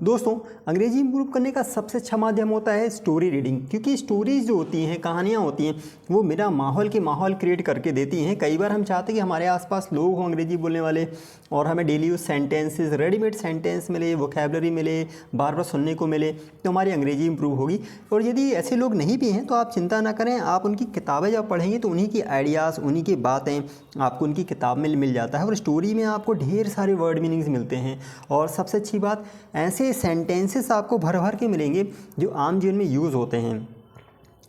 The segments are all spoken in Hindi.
दोस्तों, अंग्रेजी इंप्रूव करने का सबसे अच्छा माध्यम होता है स्टोरी रीडिंग, क्योंकि स्टोरीज जो होती हैं, कहानियाँ होती हैं, वो मेरा माहौल क्रिएट करके देती हैं। कई बार हम चाहते हैं कि हमारे आसपास लोग हों अंग्रेजी बोलने वाले और हमें daily use sentences, readymade sentence मिले, वोकैबुलरी मिले, बार बार सुनने को मिले, तो हमारी अंग्रेजी इंप्रूव होगी। और यदि ऐसे लोग नहीं भी हैं तो आप चिंता ना करें, आप उनकी किताबें जब पढ़ेंगे तो उन्हीं की आइडियाज़, उन्हीं की बातें आपको उनकी किताब में मिल जाता है। और स्टोरी में आपको ढेर सारे वर्ड मीनिंग्स मिलते हैं और सबसे अच्छी बात, ऐसे सेंटेंसेस आपको भर भर के मिलेंगे जो आम जीवन में यूज़ होते हैं।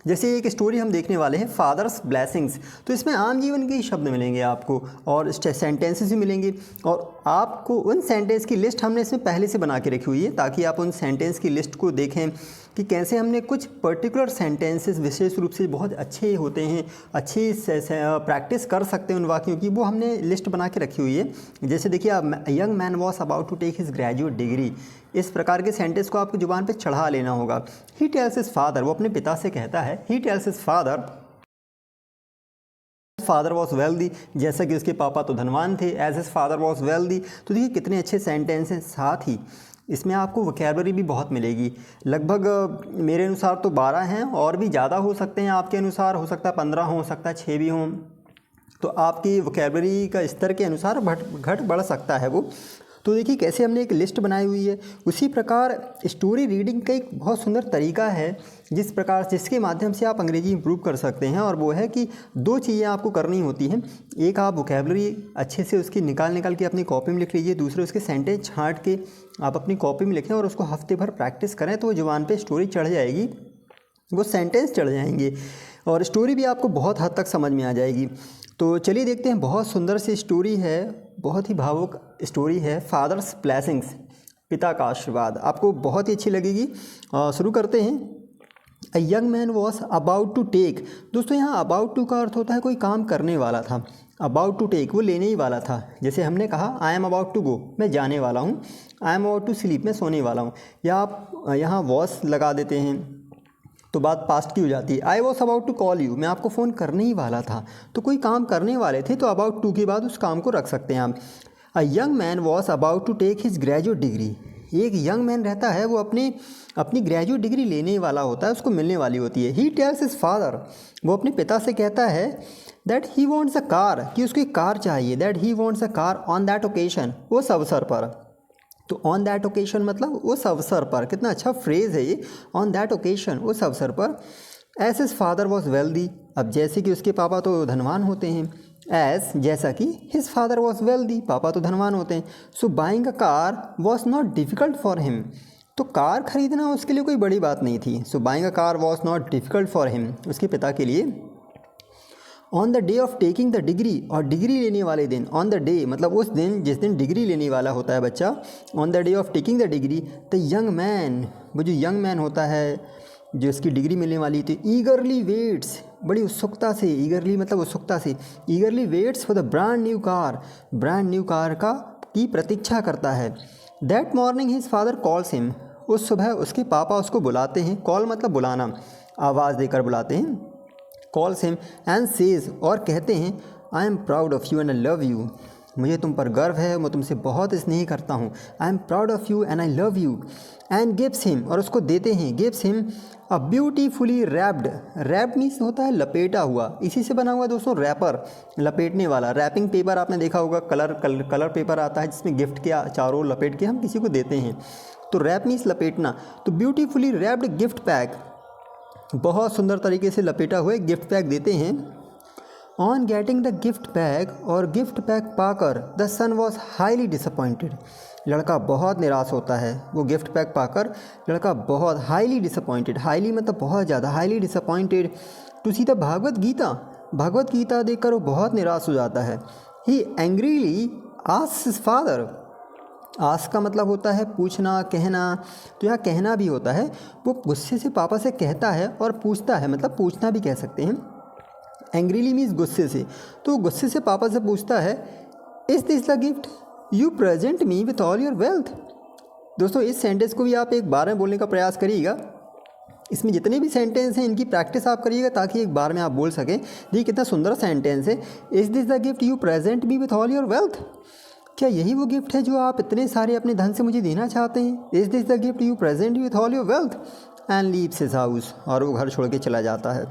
जैसे एक स्टोरी हम देखने वाले हैं, फादर्स ब्लेसिंग्स, तो इसमें आम जीवन के ही शब्द मिलेंगे आपको और सेंटेंसेस भी मिलेंगे। और आपको उन सेंटेंस की लिस्ट हमने इसमें पहले से बना के रखी हुई है ताकि आप उन सेंटेंस की लिस्ट को देखें कि कैसे हमने कुछ पर्टिकुलर सेंटेंसेस विशेष रूप से बहुत अच्छे होते हैं, अच्छी प्रैक्टिस कर सकते हैं उन वाक्यों की, वो हमने लिस्ट बना के रखी हुई है। जैसे देखिए, आप young man was about to take his graduate degree, इस प्रकार के सेंटेंस को आपको जुबान पे चढ़ा लेना होगा। ही टेल्स हिज फादर, वो अपने पिता से कहता है, he tells his father was wealthy, जैसा कि उसके पापा तो धनवान थे, as his father was wealthy. तो देखिए कितने अच्छे सेंटेंस हैं। साथ ही इसमें आपको वोकैबुलरी भी बहुत मिलेगी। लगभग मेरे अनुसार तो 12 हैं, और भी ज़्यादा हो सकते हैं, आपके अनुसार हो सकता है 15 हो सकता है 6 भी हों, तो आपकी वोकैबुलरी का स्तर के अनुसार घट बढ़ सकता है वो। तो देखिए कैसे हमने एक लिस्ट बनाई हुई है। उसी प्रकार स्टोरी रीडिंग का एक बहुत सुंदर तरीका है जिसके माध्यम से आप अंग्रेजी इंप्रूव कर सकते हैं, और वो है कि 2 चीज़ें आपको करनी होती हैं। एक, आप वोकैबुलरी अच्छे से उसकी निकाल के अपनी कॉपी में लिख लीजिए। दूसरे, उसके सेंटेंस छांट के आप अपनी कॉपी में लिखें और उसको हफ्ते भर प्रैक्टिस करें, तो वो जुबान पे स्टोरी चढ़ जाएगी, वो सेंटेंस चढ़ जाएंगे और स्टोरी भी आपको बहुत हद तक समझ में आ जाएगी। तो चलिए देखते हैं, बहुत सुंदर सी स्टोरी है, बहुत ही भावुक स्टोरी है, फादर्स ब्लेसिंग्स, पिता का आशीर्वाद, आपको बहुत ही अच्छी लगेगी। शुरू करते हैं। A young man was about to take, दोस्तों यहाँ अबाउट टू का अर्थ होता है कोई काम करने वाला था। अबाउट टू टेक, वो लेने ही वाला था। जैसे हमने कहा, I am about to go, मैं जाने वाला हूँ। I am about to sleep, मैं सोने वाला हूँ। या आप यहाँ वॉज लगा देते हैं तो बात पास्ट की हो जाती है। I was about to call you, मैं आपको फ़ोन करने ही वाला था। तो कोई काम करने वाले थे तो अबाउट टू के बाद उस काम को रख सकते हैं आप। A young man was about to take his graduate degree, एक यंग मैन रहता है, वो अपनी ग्रेजुएट डिग्री लेने वाला होता है, उसको मिलने वाली होती है। ही टेल्स हिज फादर, वो अपने पिता से कहता है, that he wants a car, कि उसको एक कार चाहिए। That he wants a car on that occasion, उस अवसर पर। तो ऑन दैट ओकेशन मतलब उस अवसर पर, कितना अच्छा फ्रेज़ है ये, ऑन दैट ओकेशन, उस अवसर पर। As his father was wealthy, अब जैसे कि उसके पापा तो धनवान होते हैं। एज, जैसा कि हिज फादर वॉज वेल्दी, पापा तो धनवान होते हैं। So buying a car was not difficult for him, तो कार खरीदना उसके लिए कोई बड़ी बात नहीं थी। So buying a car was not difficult for him, उसके पिता के लिए। On the day of taking the degree, और डिग्री लेने वाले दिन, ऑन द डे मतलब उस दिन जिस दिन डिग्री लेने वाला होता है बच्चा, on the day of taking the degree, the young man, वो जो यंग मैन होता है जो इसकी डिग्री मिलने वाली थी, ईगरली वेट्स, बड़ी उत्सुकता से, ईगरली मतलब उत्सुकता से, ईगरली waits for the brand new car, brand new car का की प्रतीक्षा करता है। That morning his father calls him, उस सुबह उसके पापा उसको बुलाते हैं। कॉल मतलब बुलाना, आवाज़ देकर बुलाते हैं। कॉल्स हिम एंड सेज, और कहते हैं, आई am proud of you and I love you, मुझे तुम पर गर्व है, मैं तुमसे बहुत स्नेह करता हूँ। I am proud of you and I love you. And gives him, और उसको देते हैं, gives him a beautifully wrapped, wrapped means होता है लपेटा हुआ, इसी से बना हुआ दोस्तों रैपर, लपेटने वाला। रैपिंग पेपर आपने देखा होगा, कलर पेपर आता है जिसमें गिफ्ट के चारों ओर लपेट के हम किसी को देते हैं, तो रैप मीन्स लपेटना। तो ब्यूटीफुली रैप्ड गिफ्ट पैक, बहुत सुंदर तरीके से लपेटा हुआ गिफ्ट पैक देते हैं। On getting the gift pack, और गिफ्ट पैक पाकर, the son was highly disappointed, लड़का बहुत निराश होता है। वो गिफ्ट पैक पाकर लड़का बहुत हाईली डिसअपॉइंटेड, हाईली मतलब बहुत ज़्यादा, highly disappointed to see the Bhagwat Gita, Bhagwat Gita देखकर वो बहुत निराश हो जाता है। He angrily asks his father, ask का मतलब होता है पूछना, कहना, तो यहाँ कहना भी होता है। वो गुस्से से पापा से कहता है और पूछता है, मतलब पूछना भी कह सकते हैं। एंग्रीली मीन्स गुस्से से, तो गुस्से से पापा से पूछता है, is this the gift you present me with all your wealth. दोस्तों इस सेंटेंस को भी आप एक बार में बोलने का प्रयास करिएगा। इसमें जितने भी सेंटेंस हैं इनकी प्रैक्टिस आप करिएगा ताकि एक बार में आप बोल सकें। देखिए कितना सुंदर सेंटेंस है, is this the gift you present me with all your wealth. क्या यही वो गिफ्ट है जो आप इतने सारे अपने धन से मुझे देना चाहते हैं? Is this the gift you present with all your wealth? And leaves his house, और वो घर छोड़ के चला जाता है।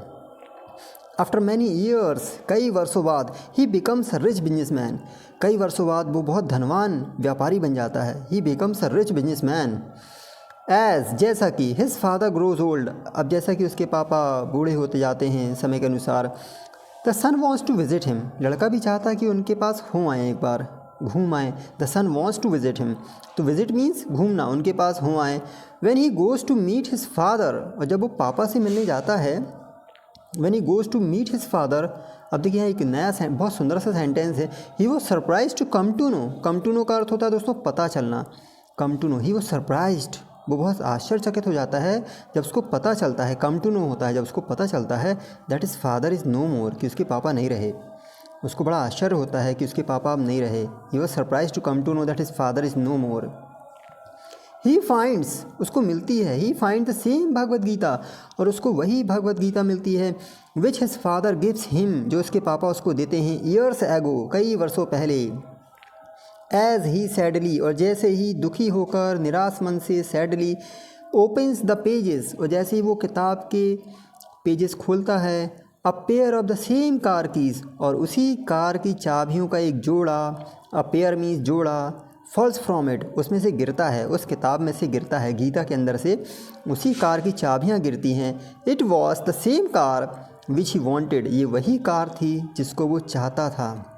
आफ्टर मैनी ईयर्स, कई वर्षों बाद, ही बिकम्स अ रिच बिजनेसमैन, कई वर्षों बाद वो बहुत धनवान व्यापारी बन जाता है। He becomes a rich businessman as, जैसा कि हिज फादर ग्रोज ओल्ड, अब जैसा कि उसके पापा बूढ़े होते जाते हैं समय के अनुसार। The son wants to visit him, लड़का भी चाहता है कि उनके पास हो आए, एक बार घूम आए। The son wants to visit him, तो विजिट मीन्स घूमना, उनके पास हो आए। When he goes to meet his father, और जब वो पापा से मिलने जाता है, when he goes to meet his father, अब देखिए यहाँ एक नया बहुत सुंदर सा सेंटेंस है। He was surprise to come to know, come to know का अर्थ होता है दोस्तों पता चलना, come to know. He was surprised, वो बहुत आश्चर्यचकित हो जाता है जब उसको पता चलता है, कम टू नो होता है जब उसको पता चलता है that is father is no more, कि उसके पापा नहीं रहे। उसको बड़ा आश्चर्य होता है कि उसके पापा अब नहीं रहे। He was surprise to come to know that is father is no more. He finds, उसको मिलती है, he find the same Bhagavad Gita, और उसको वही भगवद गीता मिलती है which his father gives him, जो उसके पापा उसको देते हैं ईयर्स एगो, कई वर्षों पहले। एज ही सैडली, और जैसे ही दुखी होकर निराश मन से सैडली ओपन्स द पेजेस, और जैसे ही वो किताब के पेजेस खोलता है, a pair of the same car keys, और उसी कार की चाबियों का एक जोड़ा, अ पेयर मीन्स जोड़ा, फॉल्स फ्रॉम इट, उसमें से गिरता है, उस किताब में से गिरता है, गीता के अंदर से उसी कार की चाबियाँ गिरती हैं। It was the same car which he wanted, ये वही कार थी जिसको वो चाहता था।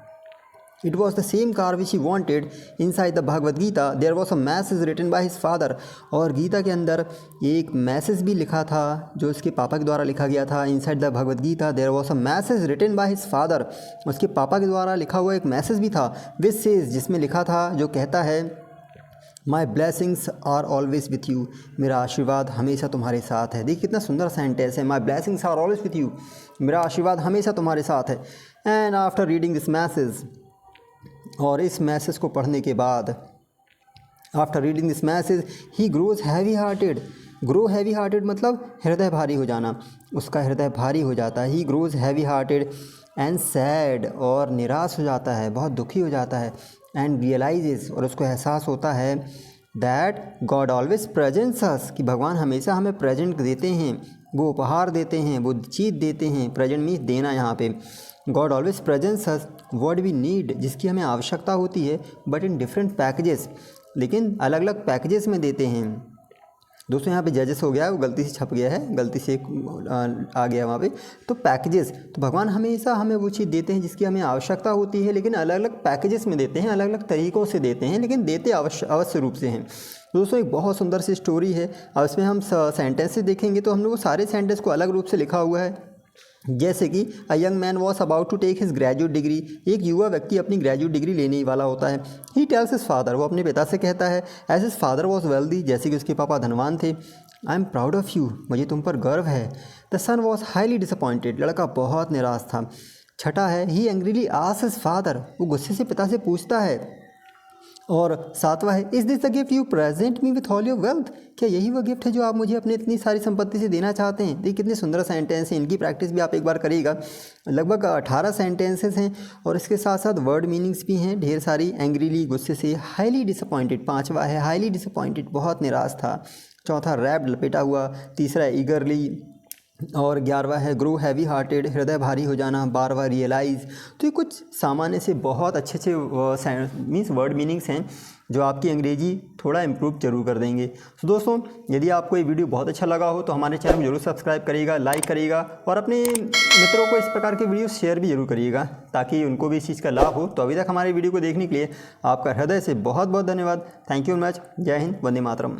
It was the same car which he wanted. Inside the Bhagavad Gita, there was a message written by his father. और गीता के अंदर एक मैसेज भी लिखा था जो उसके पापा के द्वारा लिखा गया था। Inside the Bhagavad Gita, there was a message written by his father. उसके पापा के द्वारा लिखा हुआ एक मैसेज भी था, which says, जिसमें लिखा था, जो कहता है, My blessings are always with you. मेरा आशीर्वाद हमेशा तुम्हारे साथ है। देखिए कितना सुंदर सेंटेंस है, My blessings are always with you. मेरा आशीर्वाद हमेशा तुम्हारे साथ है। And after reading this message, और इस मैसेज को पढ़ने के बाद, after reading this message, he grows heavy hearted, grow heavy hearted मतलब हृदय भारी हो जाना, उसका हृदय भारी हो जाता है। ही grows heavy hearted and sad, और निराश हो जाता है, बहुत दुखी हो जाता है। एंड रियलाइजेस, और उसको एहसास होता है दैट गॉड ऑलवेज प्रेजेंट्स अस, कि भगवान हमेशा हमें प्रेजेंट देते हैं, वो उपहार देते हैं, वो चीज़ देते हैं। प्रेजेंट मीन्स देना यहाँ पे। God always presents us what we need, जिसकी हमें आवश्यकता होती है, बट इन डिफरेंट पैकेजेस, लेकिन अलग अलग पैकेजेस में देते हैं। दोस्तों यहाँ पे जजेस हो गया है, वो गलती से छप गया है, गलती से आ गया वहाँ पे, तो पैकेजेस, तो भगवान हमेशा हमें वो चीज़ देते हैं जिसकी हमें आवश्यकता होती है, लेकिन अलग अलग पैकेजेस में देते हैं, अलग अलग तरीक़ों से देते हैं, लेकिन देते अवश्य रूप से हैं। दोस्तों एक बहुत सुंदर सी स्टोरी है, और इसमें हम सेंटेंसेस देखेंगे तो हम लोग वो सारे सेंटेंस को अलग रूप से लिखा हुआ है। जैसे कि a young man was about to take his graduate degree, एक युवा व्यक्ति अपनी ग्रेजुएट डिग्री लेने ही वाला होता है। ही टेल्स हिज फादर, वो अपने पिता से कहता है, as his father was wealthy, जैसे कि उसके पापा धनवान थे। I am proud of you, मुझे तुम पर गर्व है। The son was highly disappointed, लड़का बहुत निराश था। छठा है, he angrily asks his father, वो गुस्से से पिता से पूछता है। और सातवां है, is this the gift you present me with all your wealth, क्या यही वो गिफ्ट है जो आप मुझे अपनी इतनी सारी संपत्ति से देना चाहते हैं। देखिए कितने सुंदर सेंटेंस हैं, इनकी प्रैक्टिस भी आप एक बार करिएगा। लगभग 18 सेंटेंसेस हैं, और इसके साथ साथ वर्ड मीनिंग्स भी हैं ढेर सारी। एंग्रीली, गुस्से से। हाईली डिसअपॉइंटेड, पाँचवा है हाईली डिसअपॉइंटेड, बहुत निराश था। चौथा रैप्ड, लपेटा हुआ। तीसरा है ईगरली, और 11वां है ग्रो हैवी हार्टेड, हृदय भारी हो जाना। 12वां रियलाइज़। तो ये कुछ सामान्य से बहुत अच्छे मीन्स वर्ड मीनिंग्स हैं जो आपकी अंग्रेजी थोड़ा इम्प्रूव जरूर कर देंगे। तो दोस्तों यदि आपको ये वीडियो बहुत अच्छा लगा हो तो हमारे चैनल को जरूर सब्सक्राइब करिएगा, लाइक करिएगा, और अपने मित्रों को इस प्रकार के वीडियो शेयर भी जरूर करिएगा ताकि उनको भी इस चीज़ का लाभ हो। तो अभी तक हमारे वीडियो को देखने के लिए आपका हृदय से बहुत बहुत धन्यवाद। Thank you very much. जय हिंद, वंदे मातरम।